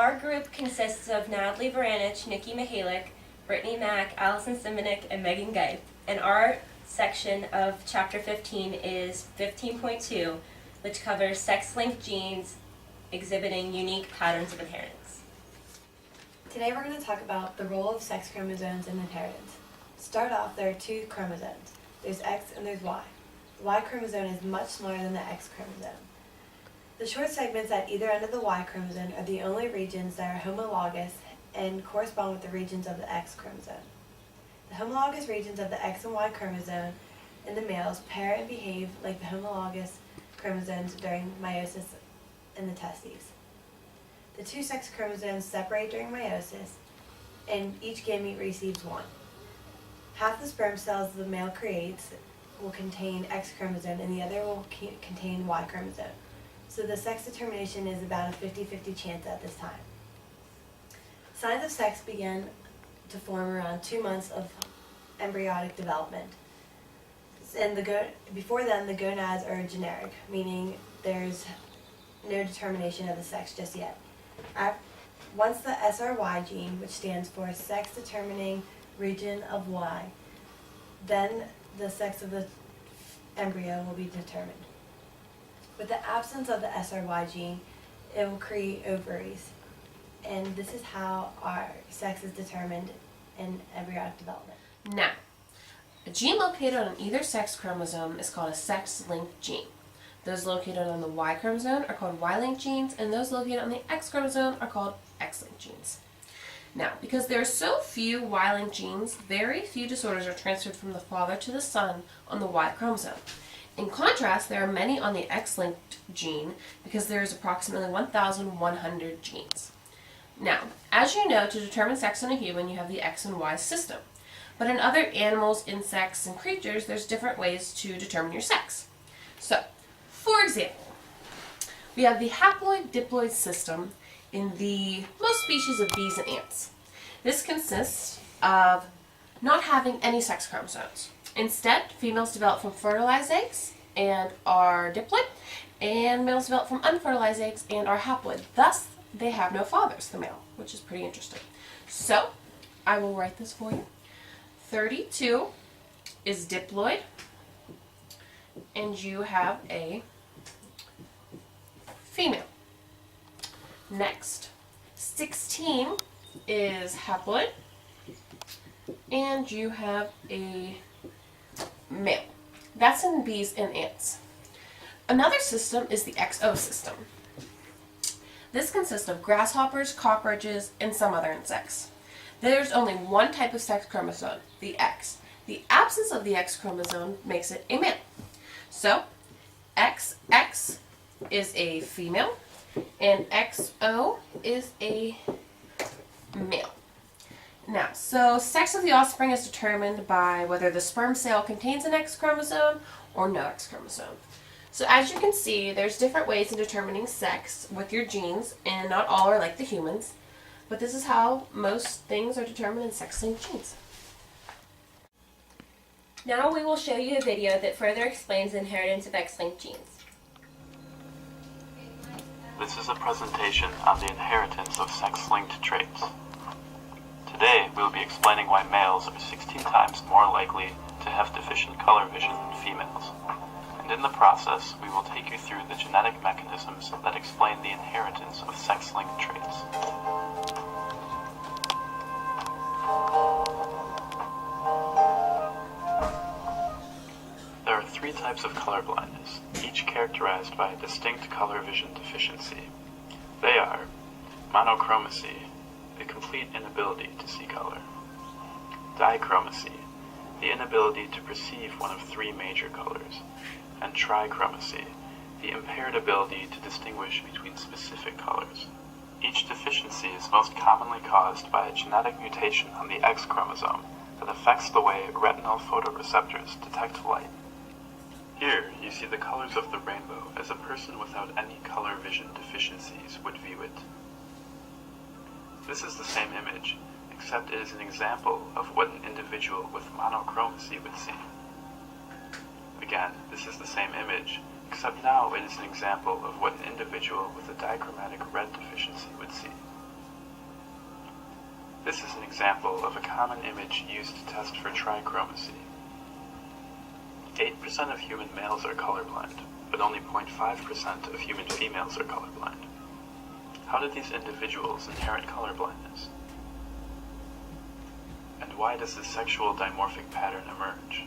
Our group consists of Natalie Varanich, Nikki Mihalik, Brittany Mack, Allison Simonik, and Megan Geip. And our section of Chapter 15 is 15.2, which covers sex-linked genes exhibiting unique patterns of inheritance. Today we're going to talk about the role of sex chromosomes in inheritance. To start off, there are two chromosomes. There's X and there's Y. The Y chromosome is much smaller than the X chromosome. The short segments at either end of the Y chromosome are the only regions that are homologous and correspond with the regions of the X chromosome. The homologous regions of the X and Y chromosome in the males pair and behave like the homologous chromosomes during meiosis in the testes. The two sex chromosomes separate during meiosis, and each gamete receives one. Half the sperm cells the male creates will contain X chromosome and the other will contain Y chromosome. So the sex determination is about a 50-50 chance at this time. Signs of sex begin to form around 2 months of embryonic development. And before then, the gonads are generic, meaning there's no determination of the sex just yet. Once the SRY gene, which stands for sex determining region of Y, then the sex of the embryo will be determined. With the absence of the SRY gene, it will create ovaries, and this is how our sex is determined in embryonic development. Now, a gene located on either sex chromosome is called a sex-linked gene. Those located on the Y chromosome are called Y-linked genes, and those located on the X chromosome are called X-linked genes. Now, because there are so few Y-linked genes, very few disorders are transferred from the father to the son on the Y chromosome. In contrast, there are many on the X-linked gene because there is approximately 1,100 genes. Now, as you know, to determine sex in a human, you have the X and Y system. But in other animals, insects, and creatures, there's different ways to determine your sex. So, for example, we have the haploid-diploid system in the most species of bees and ants. This consists of not having any sex chromosomes. Instead, females develop from fertilized eggs and are diploid, and males develop from unfertilized eggs and are haploid. Thus, they have no fathers, the male, which is pretty interesting. So, I will write this for you. 32 is diploid, and you have a female. Next, 16 is haploid, and you have a male. That's in bees and ants. Another system is the XO system. This consists of grasshoppers, cockroaches, and some other insects. There's only one type of sex chromosome, the X. The absence of the X chromosome makes it a male. So, XX is a female, and XO is a male. Now, so sex of the offspring is determined by whether the sperm cell contains an X chromosome or no X chromosome. So as you can see, there's different ways in determining sex with your genes, and not all are like the humans, but this is how most things are determined in sex-linked genes. Now we will show you a video that further explains the inheritance of X-linked genes. This is a presentation on the inheritance of sex-linked traits. Today, we will be explaining why males are 16 times more likely to have deficient color vision than females. And in the process, we will take you through the genetic mechanisms that explain the inheritance of sex-linked traits. There are 3 types of color blindness, each characterized by a distinct color vision deficiency. They are monochromacy, the complete inability to see color; dichromacy, the inability to perceive one of 3 major colors; and trichromacy, the impaired ability to distinguish between specific colors. Each deficiency is most commonly caused by a genetic mutation on the X chromosome that affects the way retinal photoreceptors detect light. Here, you see the colors of the rainbow as a person without any color vision deficiencies would view it. This is the same image, except it is an example of what an individual with monochromacy would see. Again, this is the same image, except now it is an example of what an individual with a dichromatic red deficiency would see. This is an example of a common image used to test for trichromacy. 8% of human males are colorblind, but only 0.5% of human females are colorblind. How did these individuals inherit colorblindness? And why does this sexual dimorphic pattern emerge?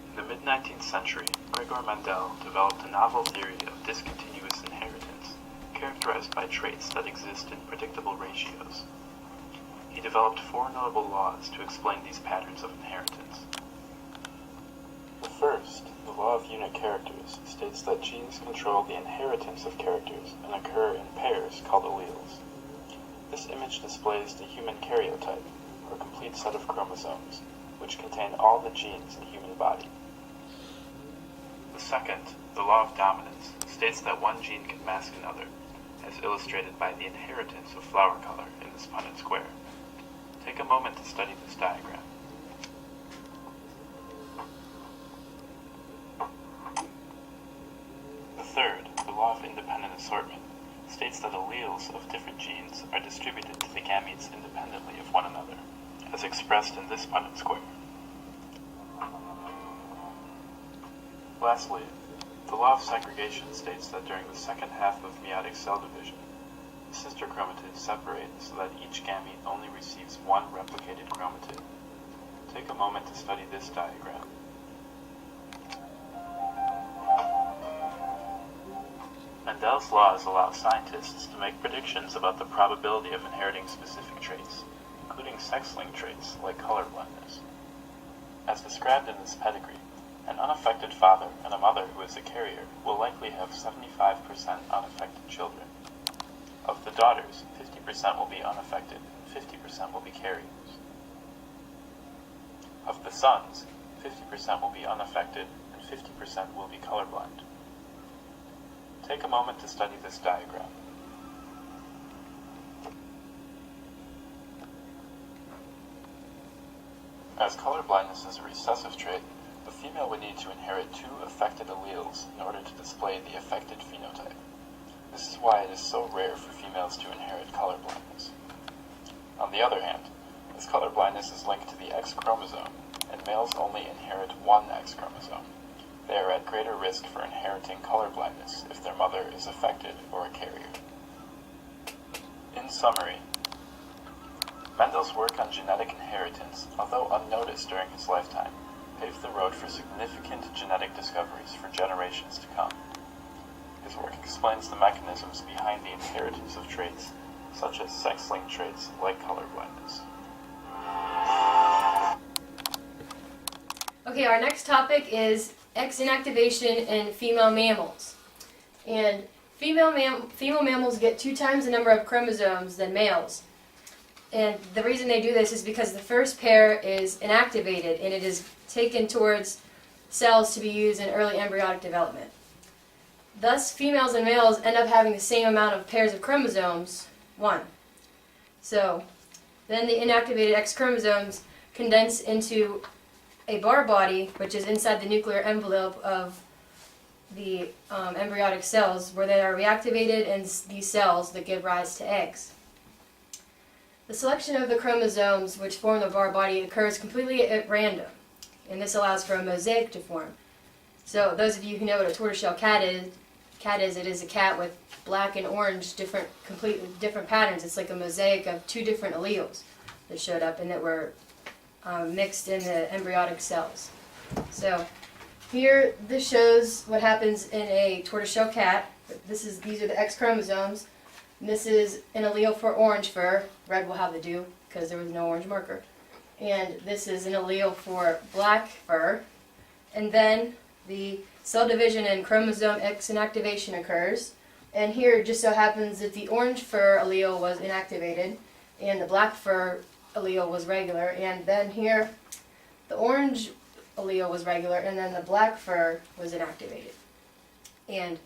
In the mid-19th century, Gregor Mendel developed a novel theory of discontinuous inheritance, characterized by traits that exist in predictable ratios. He developed 4 notable laws to explain these patterns of inheritance. The first, the law of unit characters, states that genes control the inheritance of characters and occur in pairs called alleles. This image displays the human karyotype, or complete set of chromosomes, which contain all the genes in the human body. The second, the law of dominance, states that one gene can mask another, as illustrated by the inheritance of flower color in this Punnett square. Take a moment to study this diagram. The third, the law of independent assortment, states that alleles of different genes are distributed to the gametes independently of one another, as expressed in this Punnett square. Lastly, the law of segregation states that during the second half of meiotic cell division, the sister chromatids separate so that each gamete only receives one replicated chromatid. Take a moment to study this diagram. Mendel's laws allow scientists to make predictions about the probability of inheriting specific traits, including sex-linked traits like colorblindness. As described in this pedigree, an unaffected father and a mother who is a carrier will likely have 75% unaffected children. Of the daughters, 50% will be unaffected and 50% will be carriers. Of the sons, 50% will be unaffected and 50% will be colorblind. Take a moment to study this diagram. As colorblindness is a recessive trait, the female would need to inherit 2 affected alleles in order to display the affected phenotype. This is why it is so rare for females to inherit colorblindness. On the other hand, as colorblindness is linked to the X chromosome, and males only inherit 1 X chromosome, they are at greater risk for inheriting colorblindness if their mother is affected or a carrier. In summary, Mendel's work on genetic inheritance, although unnoticed during his lifetime, paved the road for significant genetic discoveries for generations to come. His work explains the mechanisms behind the inheritance of traits, such as sex-linked traits like colorblindness. Okay, our next topic is X inactivation in female mammals. And female mammals get 2 times the number of chromosomes than males. And the reason they do this is because the first pair is inactivated and it is taken towards cells to be used in early embryonic development. Thus, females and males end up having the same amount of pairs of chromosomes, 1. So, then the inactivated X chromosomes condense into a Barr body, which is inside the nuclear envelope of the embryonic cells, where they are reactivated in these cells that give rise to eggs. The selection of the chromosomes which form the Barr body occurs completely at random, and this allows for a mosaic to form. So those of you who know what a tortoiseshell cat is, it is a cat with black and orange completely different patterns. It's like a mosaic of 2 different alleles that showed up and that were mixed in the embryonic cells. So here, this shows what happens in a tortoiseshell cat. These are the X chromosomes. And this is an allele for orange fur. Red will have the do because there was no orange marker. And this is an allele for black fur. And then the cell division and chromosome X inactivation occurs. And here it just so happens that the orange fur allele was inactivated and the black fur allele was regular. And then here the orange allele was regular and then the black fur was inactivated. And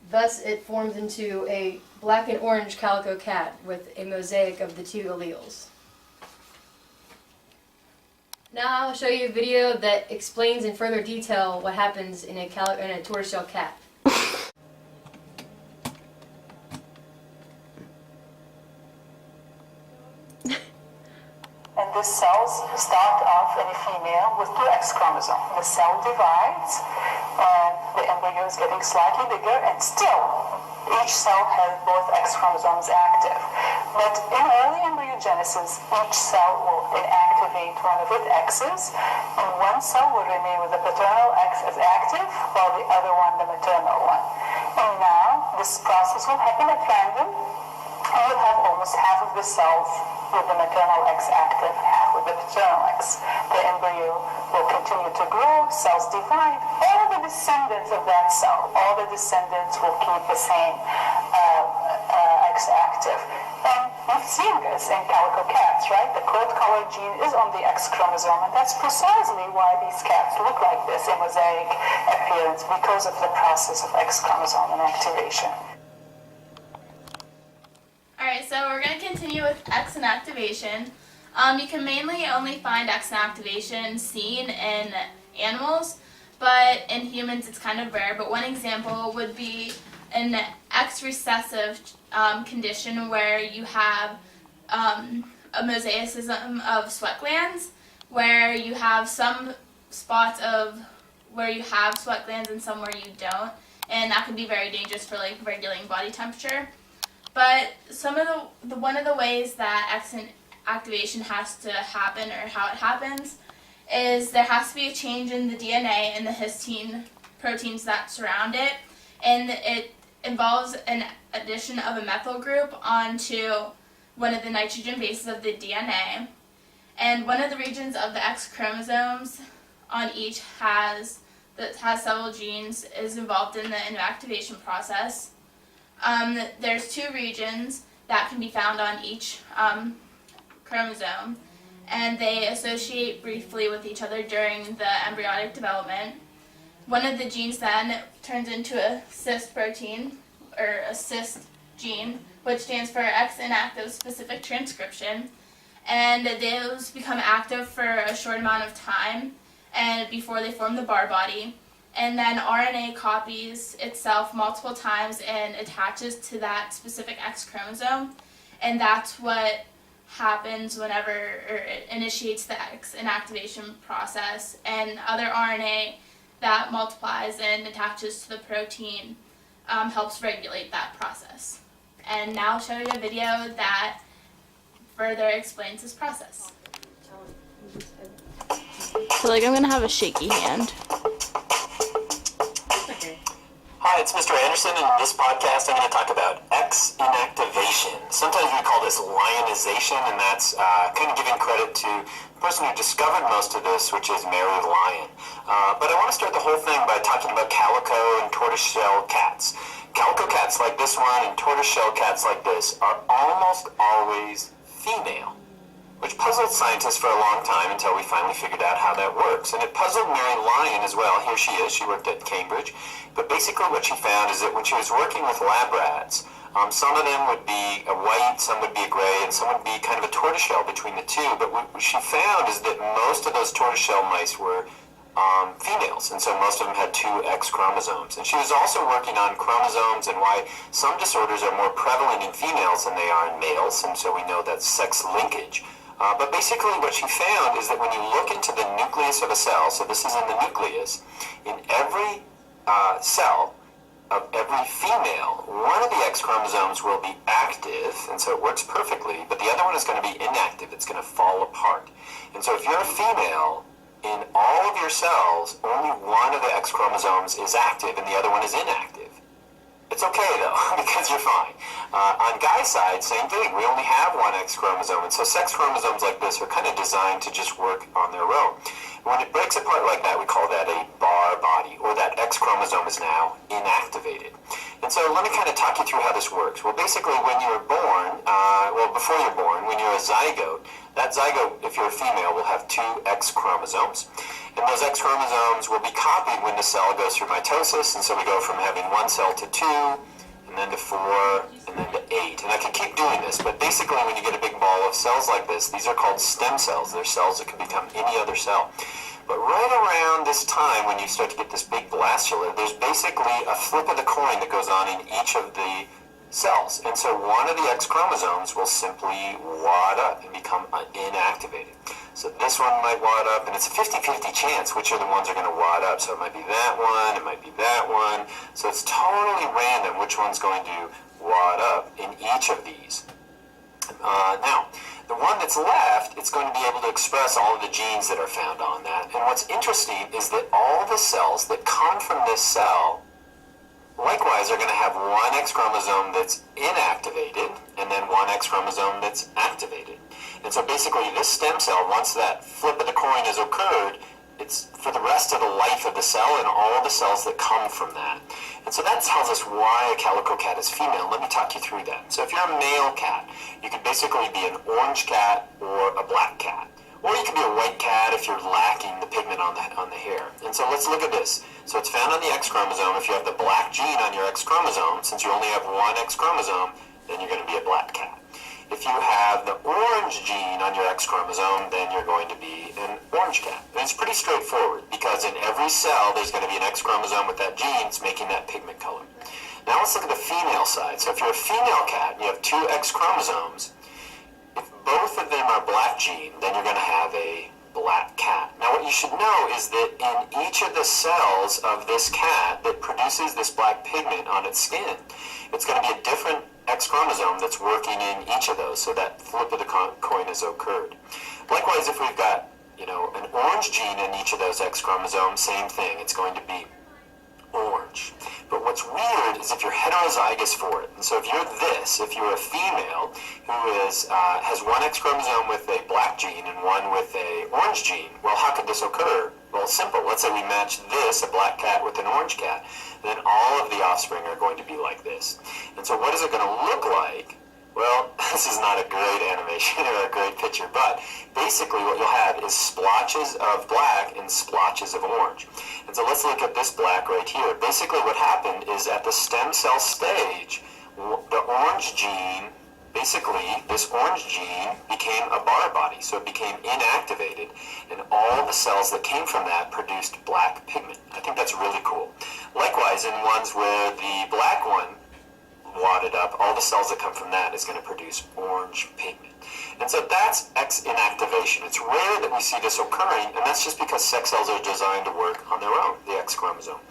thus it forms into a black and orange calico cat with a mosaic of the 2 alleles. Now I'll show you a video that explains in further detail what happens in a tortoiseshell cat. these cells start off in a female with two X chromosomes. The cell divides, and the embryo is getting slightly bigger, and still each cell has both X chromosomes active. But in early embryogenesis, each cell will inactivate one of its X's, and one cell will remain with the paternal X as active, while the other one, the maternal one. And now, this process will happen at random, and you'll have almost half of the cells with the maternal X active, half with the paternal X. The embryo will continue to grow, cells divide, all the descendants of that cell, all the descendants will keep the same X active. And you've seen this in calico cats, right? The coat color gene is on the X chromosome, and that's precisely why these cats look like this, a mosaic appearance, because of the process of X chromosome inactivation. Alright, so we're going to continue with X inactivation. You can mainly only find X inactivation seen in animals, but in humans it's kind of rare. But one example would be an X recessive condition where you have a mosaicism of sweat glands, where you have some spots of where you have sweat glands and some where you don't, and that can be very dangerous for like regulating body temperature. But some of one of the ways that X activation has to happen, or how it happens, is there has to be a change in the DNA and the histone proteins that surround it, and it involves an addition of a methyl group onto one of the nitrogen bases of the DNA. And one of the regions of the X chromosomes on each has several genes is involved in the inactivation process. There's two regions that can be found on each chromosome, and they associate briefly with each other during the embryonic development. One of the genes then turns into a cis protein, or a cis gene, which stands for X inactive specific transcription, and those become active for a short amount of time and before they form the Barr body. And then RNA copies itself multiple times and attaches to that specific X chromosome, and that's what happens whenever, or it initiates the X inactivation process. And other RNA that multiplies and attaches to the protein helps regulate that process. And now I'll show you a video that further explains this process. So I'm gonna have a shaky hand. Hi, it's Mr. Anderson, and in this podcast I'm going to talk about X inactivation. Sometimes we call this lionization, and that's kind of giving credit to the person who discovered most of this, which is Mary Lyon. But I want to start the whole thing by talking about calico and tortoiseshell cats. Calico cats like this one and tortoiseshell cats like this are almost always female, which puzzled scientists for a long time until we finally figured out how that works. And it puzzled Mary Lyon as well. Here she is. She worked at Cambridge. But basically what she found is that when she was working with lab rats, some of them would be a white, some would be a gray, and some would be kind of a tortoiseshell between the two. But what she found is that most of those tortoiseshell mice were females, and so most of them had two X chromosomes. And she was also working on chromosomes and why some disorders are more prevalent in females than they are in males, and so we know that's sex linkage. But basically what she found is that when you look into the nucleus of a cell, so this is in the nucleus, in every cell of every female, one of the X chromosomes will be active, and so it works perfectly, but the other one is going to be inactive. It's going to fall apart. And so if you're a female, in all of your cells, only one of the X chromosomes is active and the other one is inactive. It's okay though, because you're fine. On Guy's side, same thing. We only have one X chromosome, and so sex chromosomes like this are kind of designed to just work on their own. When it breaks apart like that, we call that a Barr body, or that X chromosome is now inactivated. And so let me kind of talk you through how this works. Well, basically, when you're born, before you're born, when you're a zygote, that zygote, if you're a female, will have two X chromosomes. And those X chromosomes will be copied when the cell goes through mitosis, and so we go from having one cell to two, and then to 4, and then to 8. And I can keep doing this, but basically when you get a big ball of cells like this, these are called stem cells. They're cells that can become any other cell. But right around this time, when you start to get this big blastula, there's basically a flip of the coin that goes on in each of the cells. And so one of the X chromosomes will simply wad up and become inactivated. So this one might wad up, and it's a 50-50 chance which are the ones are going to wad up. So it might be that one, it might be that one. So it's totally random which one's going to wad up in each of these. Now, the one that's left, it's going to be able to express all of the genes that are found on that. And what's interesting is that all the cells that come from this cell likewise are going to have one X chromosome that's inactivated and then one X chromosome that's activated. And so basically this stem cell, once that flip of the coin has occurred, it's for the rest of the life of the cell and all the cells that come from that. And so that tells us why a calico cat is female. Let me talk you through that. So if you're a male cat, you could basically be an orange cat or a black cat. Or you could be a white cat if you're lacking the pigment on the hair. And so let's look at this. So it's found on the X chromosome. If you have the black gene on your X chromosome, since you only have one X chromosome, then you're going to be a black cat. If you have the orange gene on your X chromosome, then you're going to be an orange cat. And it's pretty straightforward because in every cell there's going to be an X chromosome with that gene that's making that pigment color. Now let's look at the female side. So if you're a female cat and you have two X chromosomes, if both of them are black gene, then you're going to have a black cat. Now what you should know is that in each of the cells of this cat that produces this black pigment on its skin, it's going to be a different X chromosome that's working in each of those, so that flip of the coin has occurred. Likewise, if we've got, an orange gene in each of those X chromosomes, same thing, it's going to be orange. But what's weird is if you're heterozygous for it. And so if you're a female who has one X chromosome with a black gene and one with a orange gene, well, how could this occur? Well, it's simple. Let's say we match this, a black cat with an orange cat, then all of the offspring are going to be like this. And so what is it going to look like? Well, this is not a great animation or a great picture, but basically what you'll have is splotches of black and splotches of orange. And so let's look at this black right here. Basically what happened is at the stem cell stage, the orange gene, this orange gene became a bar body, so it became inactivated, and all the cells that came from that produced black pigment. I think that's really cool. Likewise, in ones where the black one wadded up, all the cells that come from that is going to produce orange pigment. And so that's X inactivation. It's rare that we see this occurring, and that's just because sex cells are designed to work on their own, the X chromosome.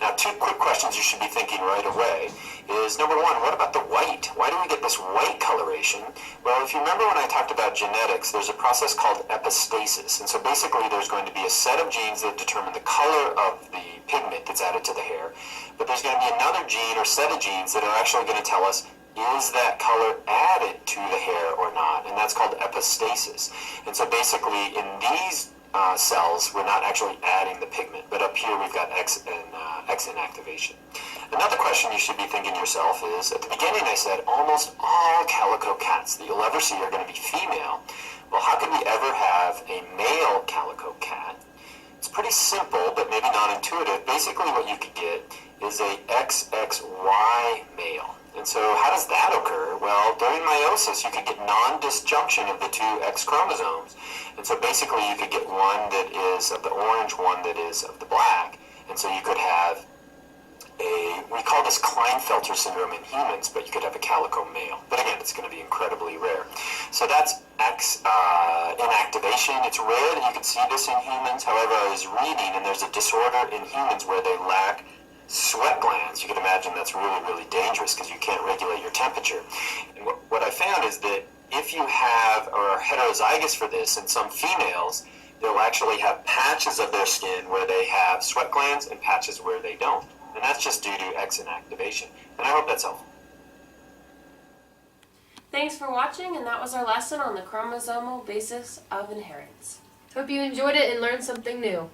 Now, two quick questions you should be thinking right away is, number one, what about the white? Why do we get this white coloration? Well, if you remember when I talked about genetics, there's a process called epistasis. And so basically there's going to be a set of genes that determine the color of the pigment that's added to the hair, but there's going to be another gene or set of genes that are actually going to tell us, is that color added to the hair or not? And that's called epistasis. And so basically in these cells, we're not actually adding the pigment, but up here we've got X inactivation. Another question you should be thinking to yourself is, at the beginning I said almost all calico cats that you'll ever see are going to be female. Well, how could we ever have a male calico cat? It's pretty simple, but maybe not intuitive. Basically what you could get is a XXY male. And so how does that occur? Well, during meiosis, you could get non-disjunction of the two X chromosomes. And so basically you could get one that is of the orange, one that is of the black. And so you could have we call this Klinefelter syndrome in humans, but you could have a calico male. But again, it's going to be incredibly rare. So that's X inactivation. It's rare that you can see this in humans. However, I was reading, and there's a disorder in humans where they lack sweat glands. You can imagine that's really, really dangerous because you can't regulate your temperature. And what I found is that if you have or are heterozygous for this, in some females, they'll actually have patches of their skin where they have sweat glands and patches where they don't. And that's just due to X inactivation. And I hope that's helpful. Thanks for watching, and that was our lesson on the chromosomal basis of inheritance. Hope you enjoyed it and learned something new.